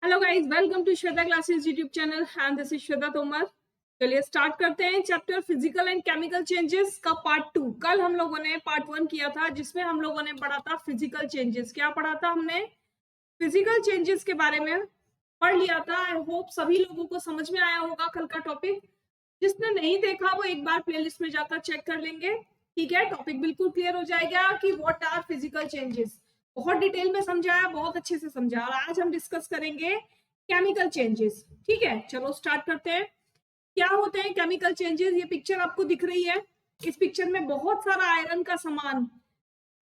Hello guys, welcome to Shweta classes YouTube channel and this is Shweta Tomar. चलिए start करते हैं chapter physical and chemical changes का part 2। कल हम लोगों ने पार्ट 1 किया था जिसमें हम लोगों ने पढ़ा था फिजिकल चेंजेस। क्या पढ़ा था हमने? फिजिकल चेंजेस के बारे में पढ़ लिया था। आई होप सभी लोगों को समझ में आया होगा कल का टॉपिक। जिसने नहीं देखा वो एक बार प्लेलिस्ट में जाकर चेक कर लेंगे। ठीक है, टॉपिक बिल्कुल क्लियर हो जाएगा कि व्हाट आर फिजिकल चेंजेस। बहुत डिटेल में समझाया, बहुत अच्छे से समझा। और आज हम डिस्कस करेंगे केमिकल चेंजेस। ठीक है, चलो स्टार्ट करते हैं। क्या होते हैं केमिकल चेंजेस? ये पिक्चर आपको दिख रही है। इस पिक्चर में बहुत सारा आयरन का सामान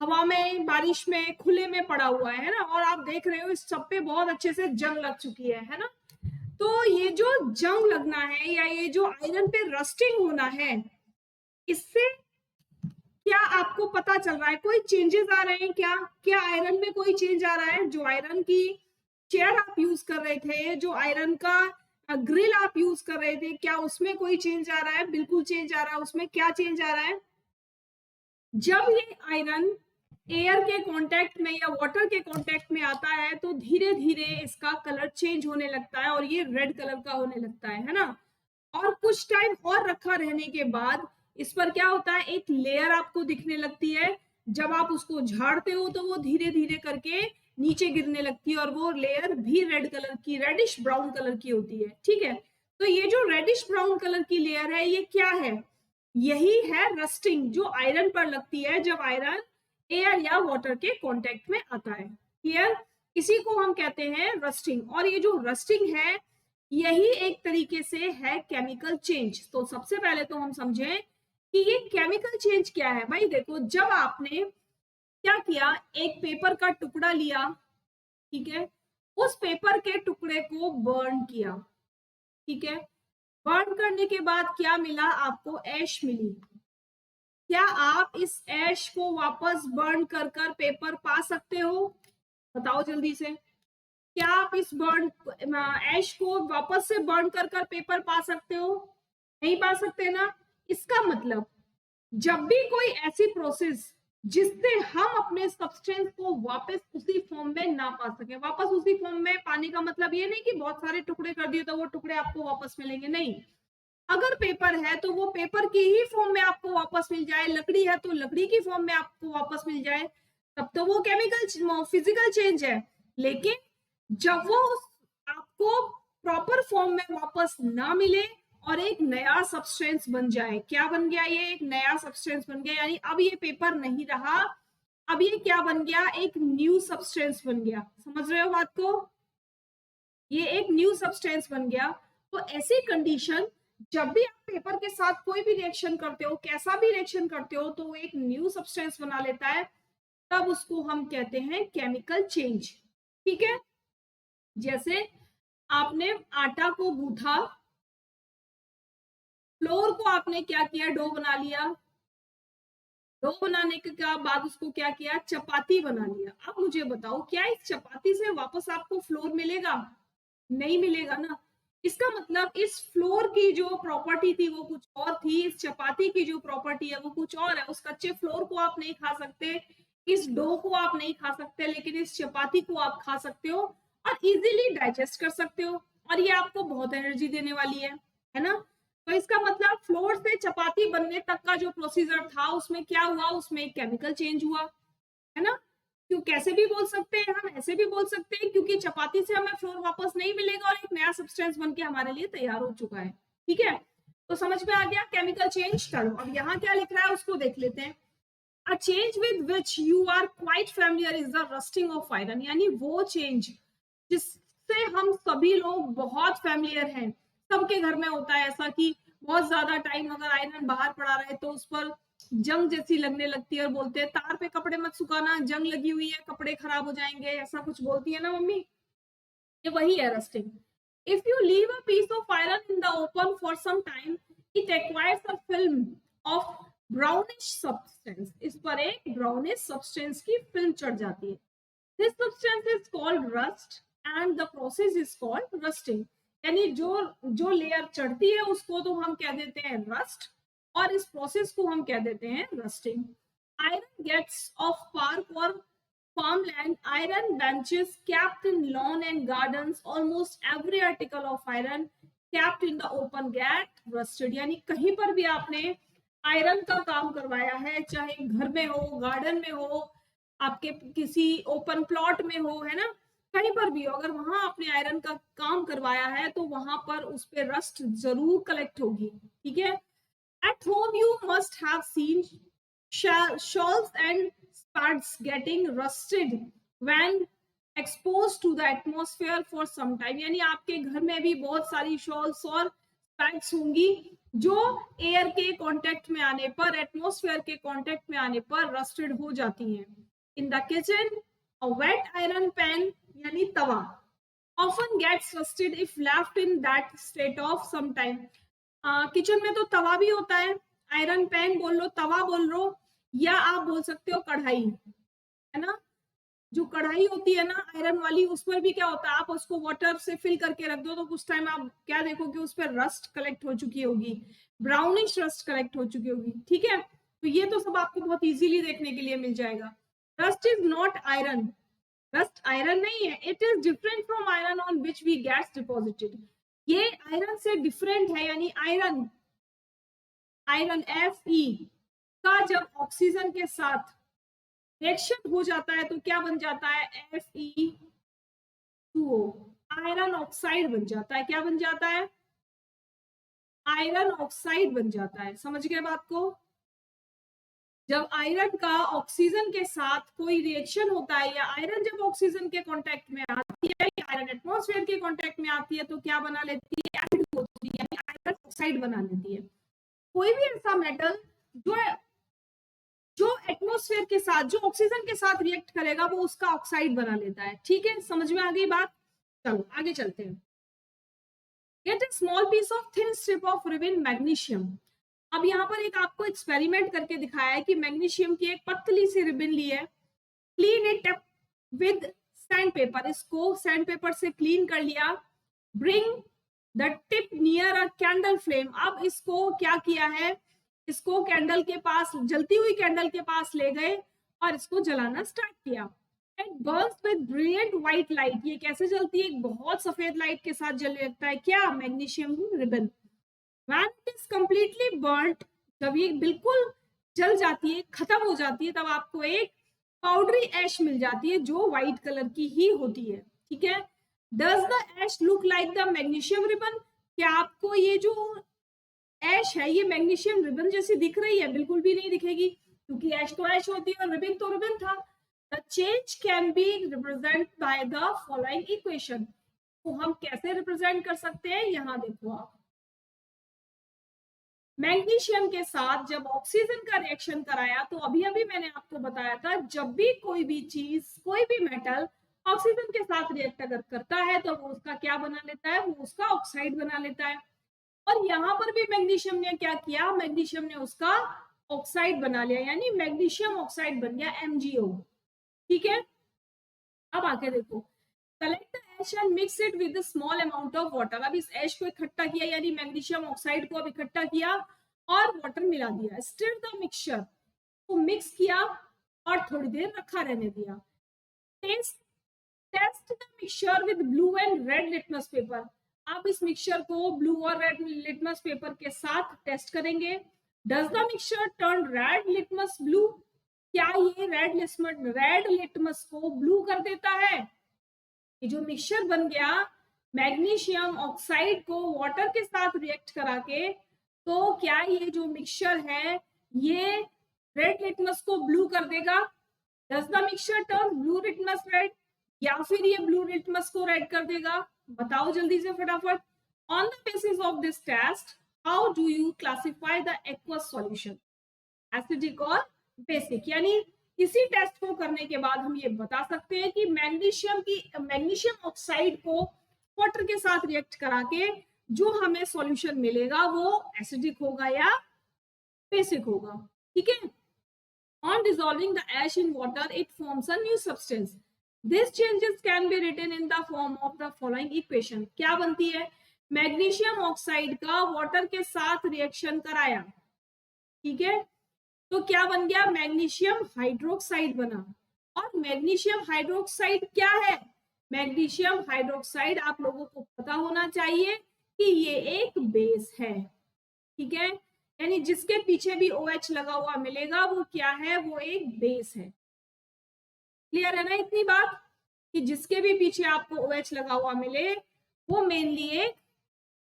हवा में, बारिश में, खुले में पड़ा हुआ है ना। और आप देख रहे हो इस सब पे बहुत अच्छे से जंग लग चुकी है ना। तो ये जो जंग लगना है या ये जो आयरन पे रस्टिंग होना है, इससे क्या आपको पता चल रहा है? कोई चेंजेस आ रहे हैं क्या? क्या आयरन में कोई चेंज आ रहा है? जो आयरन की चेयर आप यूज कर रहे थे, जो आयरन का ग्रिल आप यूज कर रहे थे, क्या उसमें कोई चेंज आ रहा है? बिल्कुल चेंज आ रहा है। उसमें क्या चेंज आ रहा है? जब ये आयरन एयर के कांटेक्ट में या वाटर के कांटेक्ट में आता है तो धीरे धीरे इसका कलर चेंज होने लगता है और ये रेड कलर का होने लगता है ना। और कुछ टाइम और रखा रहने के बाद इस पर क्या होता है? एक लेयर आपको दिखने लगती है। जब आप उसको झाड़ते हो तो वो धीरे धीरे करके नीचे गिरने लगती है और वो लेयर भी रेड कलर की, रेडिश ब्राउन कलर की होती है। ठीक है, तो ये जो रेडिश ब्राउन कलर की लेयर है ये क्या है? यही है रस्टिंग, जो आयरन पर लगती है जब आयरन एयर या वाटर के कांटेक्ट में आता है। क्लियर? इसी को हम कहते हैं रस्टिंग। और ये जो रस्टिंग है यही एक तरीके से है केमिकल चेंज। तो सबसे पहले तो हम समझें कि ये केमिकल चेंज क्या है। भाई देखो, जब आपने क्या किया, एक पेपर का टुकड़ा लिया, ठीक है, उस पेपर के टुकड़े को बर्न किया, ठीक है, बर्न करने के बाद क्या मिला आपको? ऐश मिली। क्या आप इस ऐश को वापस बर्न कर कर पेपर पा सकते हो? बताओ जल्दी से। क्या आप इस बर्न ऐश को वापस से बर्न कर कर पेपर पा सकते हो? नहीं पा सकते ना। इसका मतलब जब भी कोई ऐसी प्रोसेस जिससे हम अपने सब्सटेंस को वापस उसी फॉर्म में ना पा सके, वापस उसी फॉर्म में पाने का मतलब ये नहीं कि बहुत सारे टुकड़े कर दिए तो वो टुकड़े आपको वापस मिलेंगे, नहीं। अगर पेपर है तो वो पेपर की ही फॉर्म में आपको वापस मिल जाए, लकड़ी है तो लकड़ी की फॉर्म में आपको वापस मिल जाए, तब तो वो केमिकल फिजिकल चेंज है। लेकिन जब वो आपको प्रॉपर फॉर्म में वापस ना मिले और एक नया सब्सटेंस बन जाए, क्या बन गया? ये एक नया सब्सटेंस बन गया, यानी अब ये पेपर नहीं रहा, अब ये क्या बन गया? एक न्यू सब्सटेंस बन गया। समझ रहे हो बात को? ये एक न्यू सब्सटेंस बन गया। तो ऐसी कंडीशन, जब भी आप पेपर के साथ कोई भी रिएक्शन करते हो, कैसा भी रिएक्शन करते हो, तो वो एक न्यू सब्सटेंस बना लेता है, तब उसको हम कहते हैं केमिकल चेंज। ठीक है, जैसे आपने आटा को गूंथा, फ्लोर को आपने क्या किया? डो बना लिया। डो बनाने के बाद उसको क्या किया? चपाती बना लिया। अब मुझे बताओ, क्या इस चपाती से वापस आपको फ्लोर मिलेगा? नहीं मिलेगा ना। इसका मतलब इस फ्लोर की जो प्रॉपर्टी थी वो कुछ और थी, इस चपाती की जो प्रॉपर्टी है वो कुछ और है। उस कच्चे फ्लोर को आप नहीं खा सकते, इस डो को आप नहीं खा सकते, लेकिन इस चपाती को आप खा सकते हो और इजीली डाइजेस्ट कर सकते हो, और ये आपको बहुत एनर्जी देने वाली है ना। तो इसका मतलब फ्लोर से चपाती बनने तक का जो प्रोसीजर था उसमें क्या हुआ? उसमें एक केमिकल चेंज हुआ, है ना। क्यों? कैसे भी बोल सकते हैं हम, ऐसे भी बोल सकते हैं, क्योंकि चपाती से हमें फ्लोर वापस नहीं मिलेगा और एक नया सब्सटेंस बनके हमारे लिए तैयार हो चुका है। ठीक है, तो समझ में आ गया केमिकल चेंज। चलो अब यहाँ क्या लिख रहा है उसको देख लेते हैं। A change with which you are quite familiar is the rusting of iron, यानी वो चेंज जिससे हम सभी लोग बहुत फैमिलियर हैं। सबके घर में होता है ऐसा कि बहुत ज्यादा टाइम अगर आयरन बाहर पड़ा रहे तो उस पर जंग जैसी लगने लगती है और बोलते हैं तार पे कपड़े मत सुखाना, जंग लगी हुई है, कपड़े खराब हो जाएंगे, ऐसा कुछ बोलती है ना मम्मी। ये वही है rusting. If you leave a piece of iron in the open for some time it acquires a film of brownish substance. इस पर एक ब्राउनिश सब्सटेंस की फिल्म चढ़ जाती है। This substance is called rust and the process is called rusting. यानी जो जो लेयर चढ़ती है उसको तो हम कह देते हैं रस्ट, और इस प्रोसेस को हम कह देते हैं rusting. Iron gets off spark और farmland, iron benches kept in lawn and gardens, almost every article of iron kept in the open get rusted. यानी कहीं पर भी आपने आयरन का काम करवाया है, चाहे घर में हो, गार्डन में हो, आपके किसी ओपन प्लॉट में हो, है ना, कहीं पर भी हो, अगर वहां आपने आयरन का काम करवाया है तो वहां पर उस पे रस्ट जरूर कलेक्ट होगी. ठीक है. At home you must have seen shawls and spuds getting rusted when exposed to the atmosphere for some time. यानी आपके घर में भी बहुत सारी शॉल्स और स्पैड्स होंगी जो एयर के कांटेक्ट में आने पर, एटमॉस्फेयर के कांटेक्ट में आने पर रस्टेड हो जाती हैं. In the kitchen a wet iron pan यानी तवा often gets rusted if left in that state of some time. Kitchen में तो तवा भी होता है, आयरन पैन बोल लो, तवा बोल लो, या आप बोल सकते हो कढ़ाई, है ना. जो कढ़ाई होती है ना आयरन वाली, उस पर भी क्या होता है, आप उसको वाटर से फिल करके रख दो तो कुछ टाइम आप क्या देखोगे, उस पर रस्ट कलेक्ट हो चुकी होगी, ब्राउनिश रस्ट कलेक्ट हो चुकी होगी. ठीक है. तो ये तो सब आपको बहुत इजीली देखने के लिए मिल जाएगा. Rust is not iron. Rust iron नहीं है. It is different from iron on which we gas deposited. ये आयरन से डिफरेंट है. यानी आयरन Fe का जब ऑक्सीजन के साथ रिएक्शन हो जाता है तो क्या बन जाता है, Fe2O, आयरन ऑक्साइड बन जाता है. क्या बन जाता है, आयरन ऑक्साइड बन जाता है. समझ गए बात को. जब आयरन का ऑक्सीजन के साथ कोई रिएक्शन होता है, या आयरन जब ऑक्सीजन के कांटेक्ट में आती है, आयरन एटमॉस्फेयर के कांटेक्ट में आती है, तो क्या बना लेती है, एसिड होती है, यानी आयरन ऑक्साइड बना लेती है. कोई भी ऐसा मेटल जो एटमॉस्फेयर के साथ, जो ऑक्सीजन के साथ रिएक्ट करेगा, वो उसका ऑक्साइड बना लेता है. ठीक है, समझ में आ गई बात. चलो आगे चलते हैं. Get a small piece of thin strip of ribbon magnesium. अब यहाँ पर एक आपको एक्सपेरिमेंट करके दिखाया है कि मैग्नीशियम की एक पतली सी रिबन ली है, clean it up with sand paper. इसको सैंड पेपर से क्लीन कर लिया. Bring the tip near a candle flame. अब इसको क्या किया है, इसको कैंडल के पास, जलती हुई कैंडल के पास ले गए और इसको जलाना स्टार्ट किया. It Burns with brilliant white light. ये कैसे जलती है, बहुत सफेद लाइट के साथ जलने लगता है. क्या, magnesium ribbon. When it is completely burnt, जब ये बिल्कुल जल जाती है, खत्म हो जाती है, तब आपको एक पाउडरी ऐश मिल जाती है जो व्हाइट कलर की ही होती है. ठीक है. Does the ash look like the magnesium ribbon? क्या आपको ये जो ऐश है ये मैग्नीशियम रिबन जैसी दिख रही है? बिल्कुल भी नहीं दिखेगी, क्योंकि ऐश तो ऐश होती है और रिबन तो रिबन था. The change can be represented by the following equation. तो हम कैसे रिप्रेजेंट कर सकते हैं, यहां देखो आप. मैग्नीशियम के साथ जब ऑक्सीजन का रिएक्शन कराया, तो अभी अभी मैंने आपको बताया था, जब भी कोई भी चीज, कोई भी मेटल ऑक्सीजन के साथ रिएक्ट अगर करता है तो वो उसका क्या बना लेता है, वो उसका ऑक्साइड बना लेता है. और यहाँ पर भी मैग्नीशियम ने क्या किया, मैग्नीशियम ने उसका ऑक्साइड बना लिया, यानी मैग्नीशियम ऑक्साइड बन गया MgO. ठीक है. अब आके देखो, collect the ash and mix it with small amount of water. अब इस ऐश को इकट्ठा किया, यानी मैग्नीशियम ऑक्साइड को अब इकट्ठा किया और वाटर मिला दिया. स्टिर द मिक्सचर, को मिक्स किया और थोड़ी देर रखा रहने दिया. Test the mixture with blue and red litmus paper. आप इस मिक्सचर को ब्लू और रेड लिटमस पेपर के साथ टेस्ट करेंगे. Does the mixture turn red litmus blue. क्या ये रेड लिटमस को ब्लू कर देता है. ये जो मिक्सचर बन गया मैग्नीशियम ऑक्साइड को वाटर के साथ रिएक्ट करा के, तो क्या ये जो मिक्सचर है ये रेड लिटमस को ब्लू कर देगा. Does the mixture turn blue litmus red, या फिर ये ब्लू लिटमस को रेड कर देगा. बताओ जल्दी से फटाफट. On the basis of this test, how do you classify the aqueous solution, acidic और बेसिक. यानी इसी टेस्ट को करने के बाद हम ये बता सकते हैं कि मैग्नीशियम ऑक्साइड को वाटर के साथ रिएक्ट करा के जो हमें सॉल्यूशन मिलेगा वो एसिडिक होगा या बेसिक होगा. ठीक है. On dissolving the ash in water, it forms a new substance. This changes can be written in the form of the following equation. क्या बनती है, मैग्नीशियम ऑक्साइड का वाटर के साथ रिएक्शन कराया. ठीक है. तो क्या बन गया, मैग्नीशियम हाइड्रोक्साइड बना. और मैग्नीशियम हाइड्रोक्साइड क्या है? मैग्नीशियम हाइड्रोक्साइड आप लोगों को पता होना चाहिए कि ये एक बेस है, ठीक है, यानी जिसके पीछे भी OH लगा हुआ मिलेगा वो क्या है? वो एक बेस है। क्लियर है ना इतनी बात कि जिसके भी पीछे आपको OH लगा हुआ मिले वो मेनली एक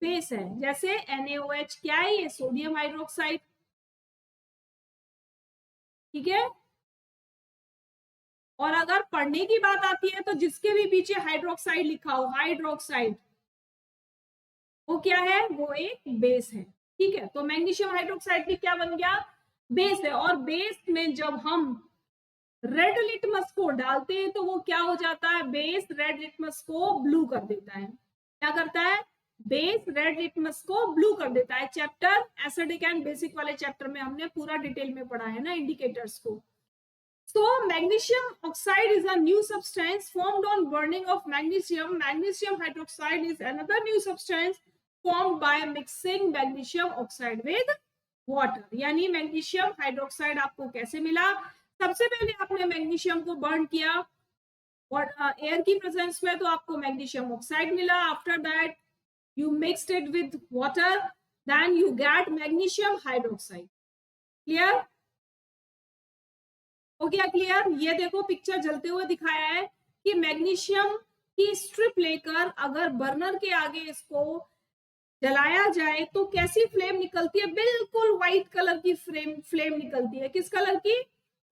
बेस है। जैसे NaOH क्या है? ये सोडियम हाइड्रोक्साइड, ठीक है। और अगर पढ़ने की बात आती है तो जिसके भी पीछे हाइड्रोक्साइड लिखा हो, हाइड्रोक्साइड, वो क्या है? वो एक बेस है, ठीक है। तो मैग्नीशियम हाइड्रोक्साइड भी क्या बन गया? बेस है। और बेस में जब हम रेड लिटमस को डालते हैं तो वो क्या हो जाता है? बेस रेड लिटमस को ब्लू कर देता है। क्या करता है? बेस रेड लिटमस को ब्लू कर देता है। चैप्टर एसिडिक एंड बेसिक वाले चैप्टर में हमने पूरा डिटेल में पढ़ा है ना इंडिकेटर्स को। So magnesium oxide is a new substance formed on burning of magnesium. Magnesium hydroxide is another new substance formed by mixing magnesium oxide with water. यानी मैग्नीशियम हाइड्रोक्साइड आपको कैसे मिला? सबसे पहले आपने मैग्नीशियम को बर्न किया और एयर की प्रेजेंस में तो आपको मैग्नीशियम ऑक्साइड मिला. After that you mixed it with water, then you get magnesium hydroxide. Clear हो गया? क्लियर. ये देखो पिक्चर जलते हुए दिखाया है कि मैग्नीशियम की स्ट्रिप लेकर अगर बर्नर के आगे इसको जलाया जाए तो कैसी फ्लेम निकलती है? बिल्कुल व्हाइट कलर की फ्लेम निकलती है. किस कलर की?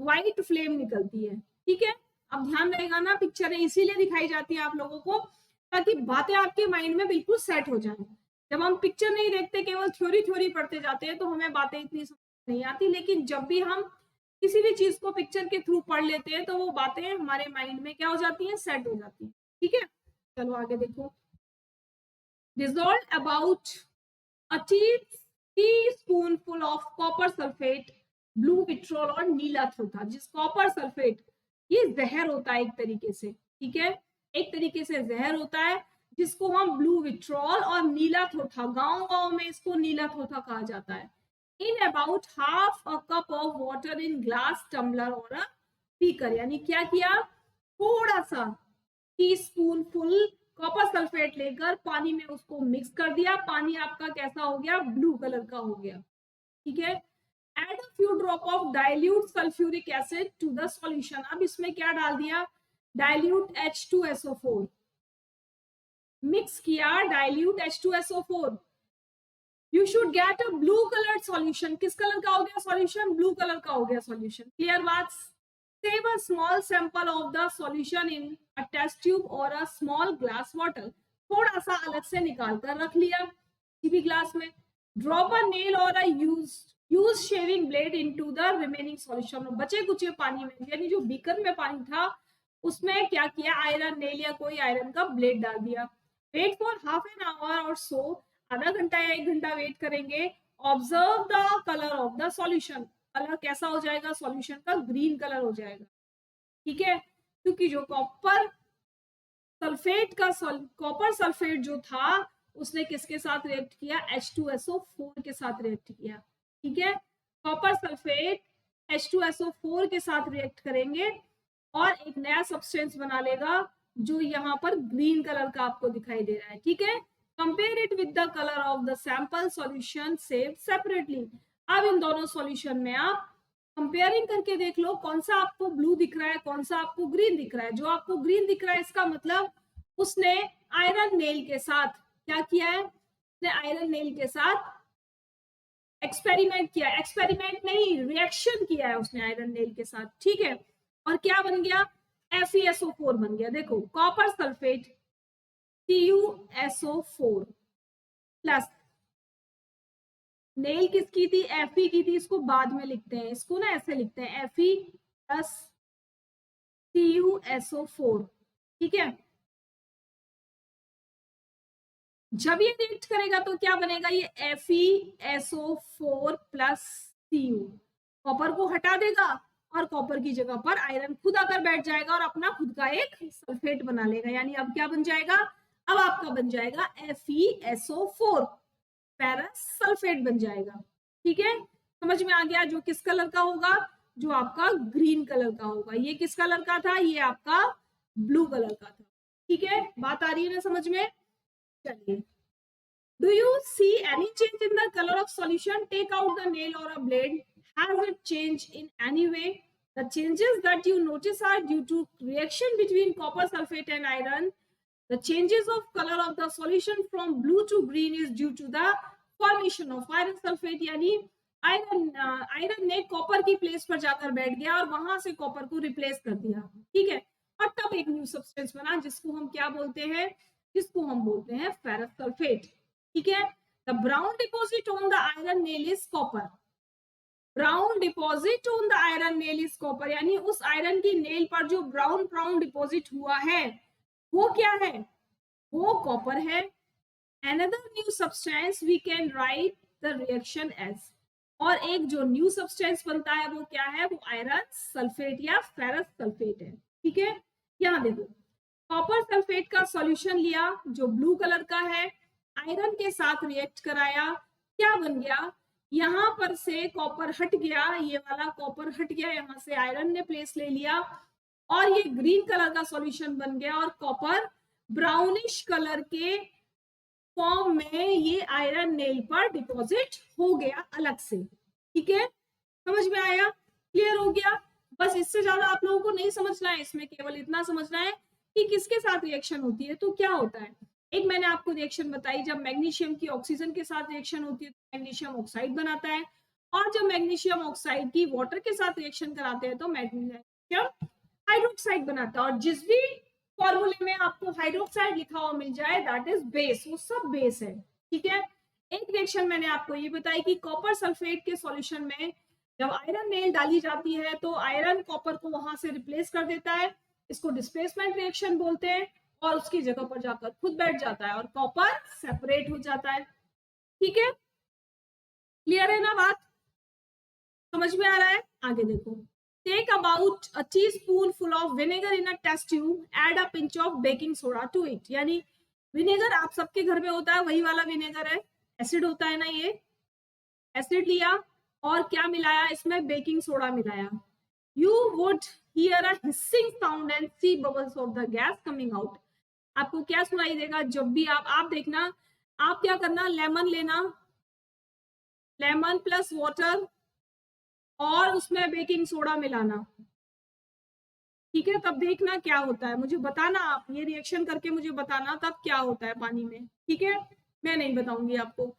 व्हाइट फ्लेम निकलती है, ठीक है. अब ध्यान रहेगा ना, पिक्चर इसीलिए दिखाई जाती है आप लोगों को ताकि बातें आपके माइंड में बिल्कुल सेट हो जाए. जब हम पिक्चर नहीं देखते, केवल थ्योरी पढ़ते जाते हैं तो हमें बातें इतनी समझ नहीं आती. लेकिन जब भी हम किसी भी चीज को पिक्चर के थ्रू पढ़ लेते हैं तो वो बातें हमारे माइंड में क्या हो जाती हैं? सेट हो जाती हैं, ठीक है. चलो आगे देखो. Dissolved about a teaspoonful of copper sulfate, blue vitriol और नीला थोथा. जिस कॉपर सल्फेट, ये जहर होता है एक तरीके से, ठीक है, एक तरीके से जहर होता है जिसको हम ब्लू विट्रॉल और नीला थोथा, गांव में इसको नीला थोथा कहा जाता है. In about half a cup of water in glass, tumbler और अ बीकर. यानी क्या किया? थोड़ा सा टीस्पून फुल कॉपर सल्फेट लेकर पानी में उसको मिक्स कर दिया. पानी आपका कैसा हो गया? ब्लू कलर का हो गया, ठीक है. Add a few drop of dilute sulphuric acid to the solution. अब इसमें क्या डाल दिया? Dilute H2SO4. मिक्स किया dilute H2SO4. You should get a blue colour solution. किस कलर का हो गया सॉल्यूशन? ब्लू कलर का हो गया सॉल्यूशन. क्लियर बात. Save a small sample of the solution in a test tube or a small glass bottle. थोड़ा सा अलग से निकाल कर रख लिया किसी भी ग्लास में. Drop a nail or a used shaving blade into the remaining solution. बचे कुचे पानी में, यानी जो बीकर में पानी था उसमें क्या किया? आयरन नेल या कोई आयरन का ब्लेड डाल दिया. Wait for half an hour or so. आधा घंटा या 1 घंटा वेट करेंगे. Observe the color of the solution. Colour कैसा हो जाएगा? सॉल्यूशन का ग्रीन कलर हो जाएगा, ठीक है. क्योंकि जो कॉपर सल्फेट जो था उसने किसके साथ रिएक्ट किया? H2SO4 के साथ रिएक्ट किया, ठीक है. कॉपर सल्फेट H2SO4 के साथ रिएक्ट करेंगे और एक नया सब्सटेंस बना लेगा जो यहाँ पर ग्रीन कलर का आपको दिखाई दे रहा है, ठीक है. Compare it with the colour of the sample solution saved separately. अब इन दोनों सॉल्यूशन में आप कंपेयरिंग करके देख लो कौन सा आपको ब्लू दिख रहा है, कौन सा आपको ग्रीन दिख रहा है. जो आपको ग्रीन दिख रहा है इसका मतलब उसने आयरन नेल के साथ क्या किया है? उसने आयरन नेल के साथ एक्सपेरिमेंट किया. एक्सपेरिमेंट नहीं, रिएक्शन किया है उसने आयरन नेल के साथ, ठीक है. और क्या बन गया? FeSO4 बन गया. देखो copper sulphate CuSO4 plus nail किसकी थी? Fe की थी. इसको बाद में लिखते हैं, इसको ना ऐसे लिखते हैं Fe प्लस CuSO4, ठीक है. जब ये रिएक्ट करेगा तो क्या बनेगा? ये FeSO4 प्लस Cu. कॉपर को हटा देगा और कॉपर की जगह पर आयरन खुद आकर बैठ जाएगा और अपना खुद का एक सल्फेट बना लेगा. यानी अब क्या बन जाएगा? अब आपका बन जाएगा FeSO4 पैरस सल्फेट बन जाएगा, ठीक है. समझ में आ गया? जो किस कलर का होगा? जो आपका ग्रीन कलर का होगा। ये किस कलर का था? ये आपका ब्लू कलर का था। ठीक है, बात आ रही है ना समझ में? चलिए, do you see any change in the color of solution? Take out the nail or a blade. Has it changed in any way? The changes that you notice are due to reaction between copper sulfate and iron. The changes of color of the solution from blue to green is due to the formation of iron sulfate, यानी iron ने copper की place पर जाकर बैठ गया और वहां से कॉपर को रिप्लेस कर दिया। ठीक है, और तब एक न्यू सब्सटेंस बना जिसको हम क्या बोलते हैं? जिसको हम बोलते हैं फेरस सल्फेट। ठीक है, the brown deposit on the iron nail is copper. Brown deposit on the iron nail is copper, यानी उस आयरन की नेल पर जो ब्राउन ब्राउन डिपॉजिट हुआ है वो क्या है? वो कॉपर है। Another new substance we can write the reaction as, और एक जो न्यू सब्सटेंस बनता है वो क्या है? वो आयरन सल्फेट या फेरस सल्फेट है। ठीक है, यहां देखो, कॉपर सल्फेट का सॉल्यूशन लिया जो ब्लू कलर का है, आयरन के साथ रिएक्ट कराया, क्या बन गया? यहां पर से कॉपर हट गया, ये वाला कॉपर हट गया, यहां से आयरन ने प्लेस ले लिया और ये ग्रीन कलर का सॉल्यूशन बन गया और कॉपर ब्राउनिश कलर के फॉर्म में ये आयरन नेल पर डिपॉजिट हो गया अलग से। ठीक है, समझ में आया? क्लियर हो गया? बस इससे ज्यादा आप लोगों को नहीं समझना है, इसमें केवल इतना समझना है कि किसके साथ रिएक्शन होती है तो क्या होता है। एक मैंने आपको रिएक्शन बताई, जब मैग्नीशियम की ऑक्सीजन के साथ रिएक्शन होती है तो मैग्नीशियम ऑक्साइड बनाता है, और जब मैग्नीशियम ऑक्साइड की वाटर के साथ रिएक्शन कराते हैं तो मैग्नीशियम हाइड्रोक्साइड बनाता है। और जिस भी फॉर्मूले में आपको हाइड्रोक्साइड लिखा हुआ मिल जाए दैट इज बेस, वो सब बेस है। ठीक है, एक रिएक्शन मैंने आपको ये बताई कि कॉपर सल्फेट के सॉल्यूशन में जब आयरन नेल डाली जाती है तो आयरन कॉपर को वहां से रिप्लेस कर देता है, इसको डिस्प्लेसमेंट रिएक्शन बोलते हैं, और उसकी जगह पर जाकर खुद बैठ जाता है और कॉपर सेपरेट हो जाता है। ठीक है, क्लियर है ना बात? समझ में आ रहा है? आगे देखो, take about a teaspoon full of vinegar in a test tube, add a pinch of baking soda to it. यानी विनेगर आप सबके घर में होता है, वही वाला विनेगर है, एसिड होता है ना, ये एसिड लिया और क्या मिलाया इसमें? बेकिंग सोडा मिलाया। You would hear a hissing sound and see bubbles of the gas coming out. आपको क्या सुनाई देगा जब भी आप देखना, आप क्या करना, लेमन लेना, लेमन प्लस वाटर और उसमें बेकिंग सोडा मिलाना। ठीक है, तब देखना क्या होता है, मुझे बताना, आप ये रिएक्शन करके मुझे बताना तब क्या होता है पानी में। ठीक है, मैं नहीं बताऊंगी आपको।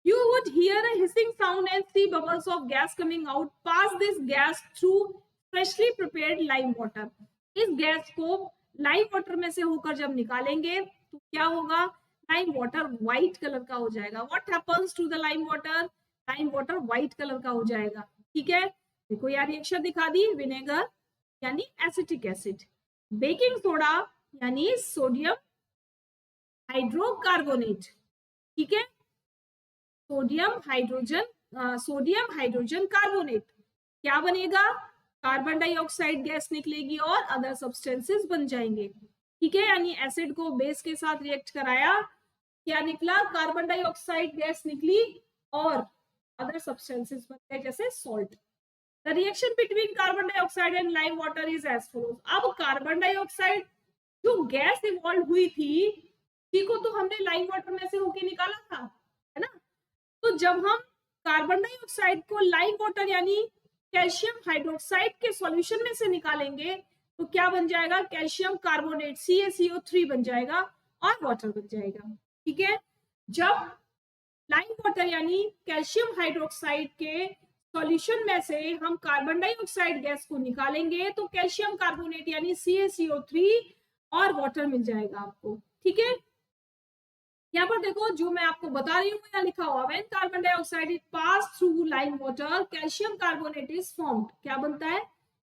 You would hear a hissing sound and see bubbles of gas coming out. Pass this gas through freshly prepared lime water. इस गैस को लाइम वाटर में से होकर जब निकालेंगे तो क्या होगा? लाइम वाटर व्हाइट कलर का हो जाएगा। What happens to the lime water? Lime water white colour का हो जाएगा। ठीक है, देखो यार रिएक्शन दिखा दी, विनेगर यानी एसिटिक एसिड, बेकिंग सोडा यानी सोडियम हाइड्रोकार्बोनेट। ठीक है, सोडियम हाइड्रोजन कार्बोनेट, क्या बनेगा? कार्बन डाइऑक्साइड गैस निकलेगी और अदर सब्सटेंसेस बन जाएंगे। ठीक है, यानी एसिड को बेस के साथ रिएक्ट कराया, क्या निकला? कार्बन डाइऑक्साइड गैस निकली और अदर सब्सटेंसेस बन गए जैसे salt. The reaction between carbon dioxide and lime water is as follows. अब कार्बन डाइऑक्साइड जो गैस इवॉल्व हुई थी, ठीक को तो हमने लाइम वाटर में से होके निकाला था, है ना? तो जब हम कार्बन डाइऑक्साइड को लाइम वाटर यानी कैल्शियम हाइड्रोक्साइड के सॉल्यूशन में से निकालेंगे तो क्या बन जाएगा? कैल्शियम कार्बोनेट CaCO3 बन जाएगा और वाटर बन जाएगा। ठीक है, जब लाइम वाटर यानी कैल्शियम हाइड्रोक्साइड के सॉल्यूशन में से हम कार्बन डाइऑक्साइड गैस को निकालेंगे तो कैल्शियम कार्बोनेट यानी CaCO3 और वाटर मिल जाएगा आपको। ठीक है, यहाँ पर देखो जो मैं आपको बता रही हूँ यहाँ लिखा हुआ, when carbon dioxide is pass through lime water calcium carbonate is formed. क्या बनता है?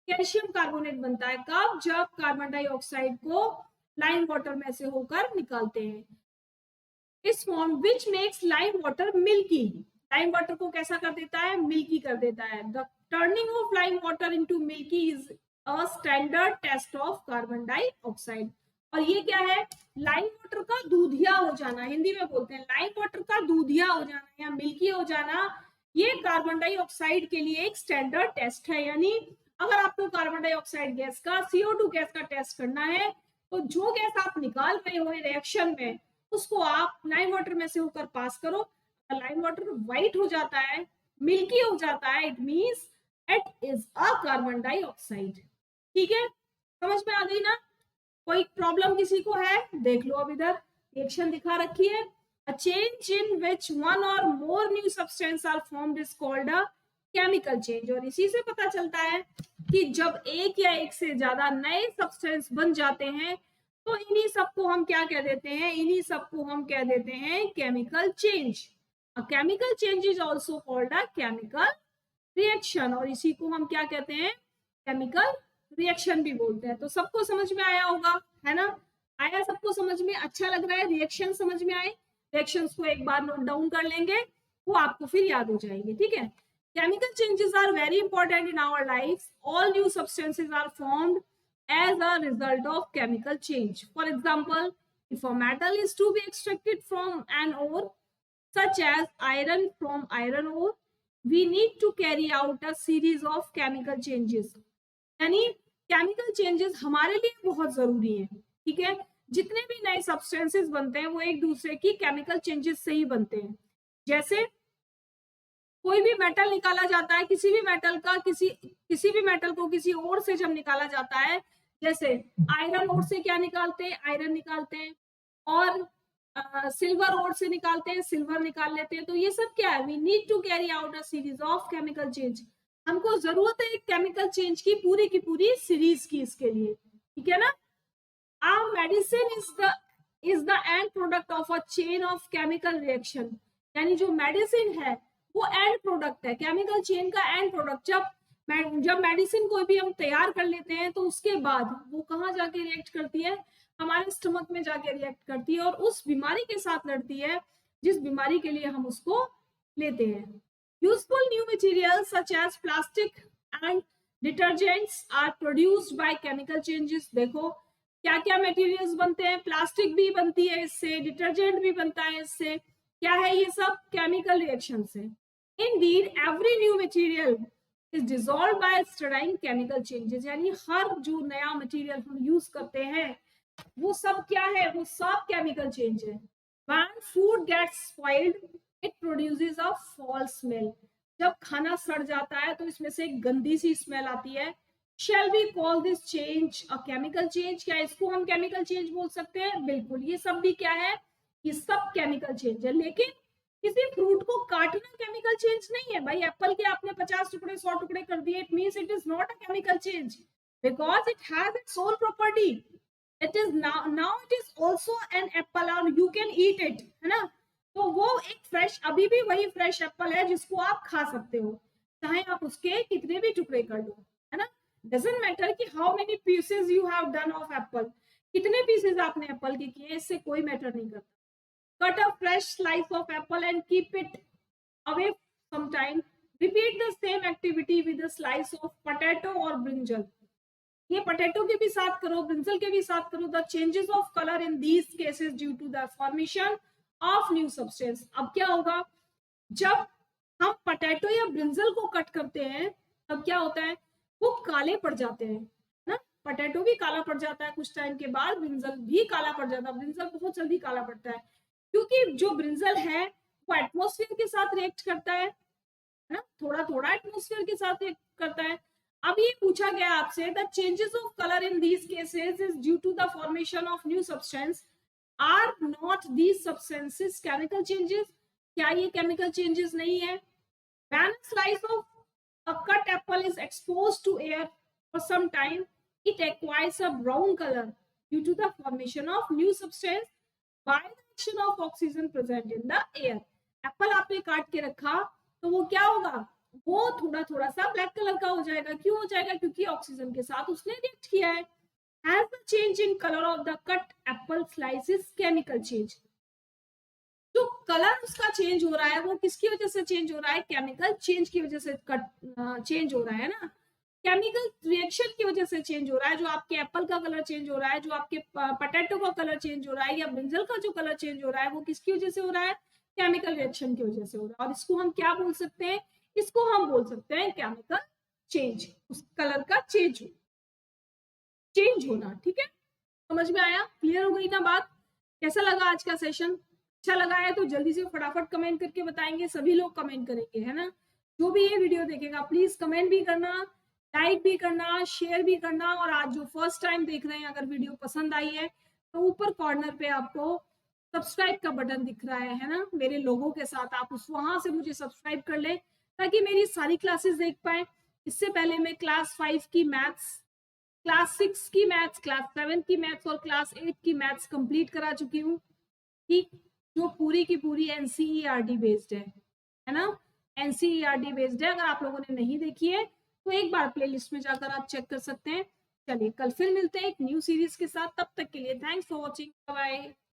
कैल्शियम कार्बोनेट बनता है। कब? जब कार्बन डाइऑक्साइड को लाइम वाटर में से होकर निकालते हैं। इस form which makes lime water milky. Lime water को कैसा कर देता है? मिल्की कर देता है। The turning of lime water into milky is a standard test of carbon dioxide. और ये क्या है? लाइम वाटर का दूधिया हो जाना, हिंदी में बोलते हैं लाइम वाटर का दूधिया हो जाना या मिल्की हो जाना, ये कार्बन डाइऑक्साइड के लिए एक स्टैंडर्ड टेस्ट है। यानी अगर आपको कार्बन डाइऑक्साइड गैस का, CO2 गैस का टेस्ट करना है, तो जो गैस आप निकाल रहे हो रिएक्शन में, उसको आप लाइम वाटर में से होकर पास करो। लाइम वाटर व्हाइट हो जाता है, मिल्की हो जाता है, it means it is a carbon dioxide. ठीक है, समझ में आ गई ना? कोई प्रॉब्लम किसी को है? देख लो, अब इधर रिएक्शन दिखा रखी है। A change in which one or more new substance are formed is called a chemical change। और इसी से पता चलता है कि जब एक या एक से ज्यादा नए सब्सटेंस बन जाते हैं, तो इन्हीं सबको हम क्या कह देते हैं? इन्हीं सबको हम कह देते हैं chemical change. A chemical change is also called a chemical reaction। और इसी को हम क्या कहते हैं? केमिकल रिएक्शन भी बोलते हैं। तो सबको समझ में आया होगा, है ना? आया सबको समझ में? अच्छा लग रहा है? रिएक्शन समझ में आए? रिएक्शंस को एक बार नोट डाउन कर लेंगे, वो आपको फिर याद हो जाएंगे। ठीक है, chemical changes are very important in our life. All new substances are formed as a result of chemical change। For example, if a metal is to be extracted from an ore, such as iron from iron ore, we need to carry out a series of chemical changes। यानी chemical changes हमारे लिए बहुत जरूरी है। ठीक है, जितने भी नए सब्सटेंसेस बनते हैं वो एक दूसरे की केमिकल चेंजेस से ही बनते हैं। जैसे कोई भी मेटल निकाला जाता है, किसी भी मेटल का किसी भी मेटल को किसी और से जब निकाला जाता है, जैसे आयरन ओर से क्या निकालते हैं? आयरन निकालते हैं। और सिल्वर ओर से निकालते हैं, सिल्वर निकाल लेते हैं। तो ये सब क्या है? We need to carry out a series of chemical change. हमको जरूरत है एक केमिकल चेंज की पूरी सीरीज की इसके लिए। ठीक है ना? A medicine is the end product of a chain of chemical reaction। यानी जो मेडिसिन है वो एंड प्रोडक्ट है, केमिकल चेन का एंड प्रोडक्ट। जब मेडिसिन कोई भी हम तैयार कर लेते हैं, तो उसके बाद वो कहाँ जाके रिएक्ट करती है? हमारे स्टमक में जाके रिएक्ट करती है और उस बीमारी के साथ लड़ती है जिस बीमारी के लिए हम उसको लेते हैं। Useful new materials such as plastic and detergents are produced by chemical changes. देखो क्या क्या मटेरियल्स बनते हैं? प्लास्टिक भी बनती है इससे, डिटर्जेंट भी बनता है इससे। क्या है ये सब? केमिकल रिएक्शन से। Indeed every new material is dissolved by stirring chemical changes. यानी हर जो नया मटेरियल हम यूज करते हैं वो सब क्या है? वो सब केमिकल चेंज है। When food gets spoiled it produces a foul smell. जब खाना सड़ जाता है तो इसमें से एक गंदी सी स्मेल आती है। Shall we call this change a chemical change? क्या इसको हम केमिकल चेंज बोल सकते हैं? बिल्कुल, ये सब भी क्या है? ये सब केमिकल चेंज है। लेकिन किसी फ्रूट को काटना केमिकल चेंज नहीं है भाई। एप्पल के आपने 50 टुकड़े 100 टुकड़े कर दिए, it means it is not a chemical change because it has its own property. It is now it is also an apple और यू कैन ईट इट, है ना? तो वो एक फ्रेश, अभी भी वही फ्रेश एप्पल है जिसको आप खा सकते हो, चाहे आप उसके कितने भी टुकड़े कर लो, है ना? डजंट मैटर कि how many pieces you have done of apple, कितने पीसेस आपने एप्पल के किए, इससे कोई मैटर नहीं करता। Cut a fresh slice of apple and keep it away some time. Repeat the same activity with a slice of potato और brinjal. ये पोटैटो के भी साथ करो, ब्रिंजल के भी साथ करो। The changes of colour in these cases due to the formation of new substance. अब क्या होगा? जब हम पोटैटो या ब्रिंजल को कट करते हैं तब क्या होता है? वो काले पड़ जाते हैं ना। पोटैटो भी काला पड़ जाता है कुछ टाइम के बाद, ब्रिंजल भी काला पड़ जाता है। ब्रिंजल बहुत जल्दी काला पड़ता है क्योंकि जो ब्रिंजल है वो एटमॉस्फेयर के साथ रिएक्ट करता है ना, थोड़ा थोड़ा एटमॉस्फेयर के साथ रिएक्ट करता है। अब ये पूछा गया आपसे, the changes of colour in these cases is due to the formation of new substance. Are not these substances chemical changes? क्या ये केमिकल चेंजेस नहीं है? When a slice of a cut apple is exposed to air for some time, it acquires a brown color due to the formation of new substance by the action of oxygen present in the air। Apple आपने काट के रखा तो वो क्या होगा? वो थोड़ा थोड़ा सा ब्लैक कलर का हो जाएगा। क्यों हो जाएगा? क्योंकि ऑक्सीजन के साथ उसने रिएक्ट किया है। As the change in color of the cut apple slice is chemical change। जो कलर उसका चेंज हो रहा है वो किसकी वजह से चेंज हो रहा है? केमिकल चेंज की वजह से चेंज हो रहा है ना, केमिकल रिएक्शन की वजह से चेंज हो रहा है। जो आपके एप्पल का कलर चेंज हो रहा है, जो आपके पोटैटो का कलर चेंज हो रहा है, या ब्रिंजल का जो कलर चेंज हो रहा है, वो किसकी वजह से हो रहा है? केमिकल रिएक्शन की वजह से हो रहा है। और इसको हम क्या बोल सकते हैं? इसको हम बोल सकते हैं केमिकल चेंज, उस कलर का चेंज होना। ठीक है, समझ में आया? क्लियर हो गई ना बात? कैसा लगा आज का सेशन? अच्छा लगा है तो जल्दी से फटाफट कमेंट करके बताएंगे, सभी लोग कमेंट करेंगे, है ना? जो भी ये वीडियो देखेगा प्लीज कमेंट भी करना, लाइक भी करना, शेयर भी करना। और आज जो फर्स्ट टाइम देख रहे हैं, अगर वीडियो पसंद आई है तो ऊपर कॉर्नर पे आपको सब्सक्राइब का बटन दिख रहा है ना, मेरे लोगों के साथ, आप उस वहां से मुझे सब्सक्राइब कर ले ताकि मेरी सारी क्लासेस देख पाए। इससे पहले मैं क्लास 5 की मैथ्स, क्लास 6 की मैथ्स, क्लास 7 की मैथ्स और क्लास 8 की मैथ्स कंप्लीट करा चुकी हूँ। ठीक, जो पूरी की पूरी एनसीईआरटी बेस्ड है ना? एनसीईआरटी बेस्ड है। अगर आप लोगों ने नहीं देखी है तो एक बार प्लेलिस्ट में जाकर आप चेक कर सकते हैं। चलिए कल फिर मिलते हैं एक न्यू सीरीज के साथ, तब तक के लिए थैंक्स फॉर वॉचिंग, बाय।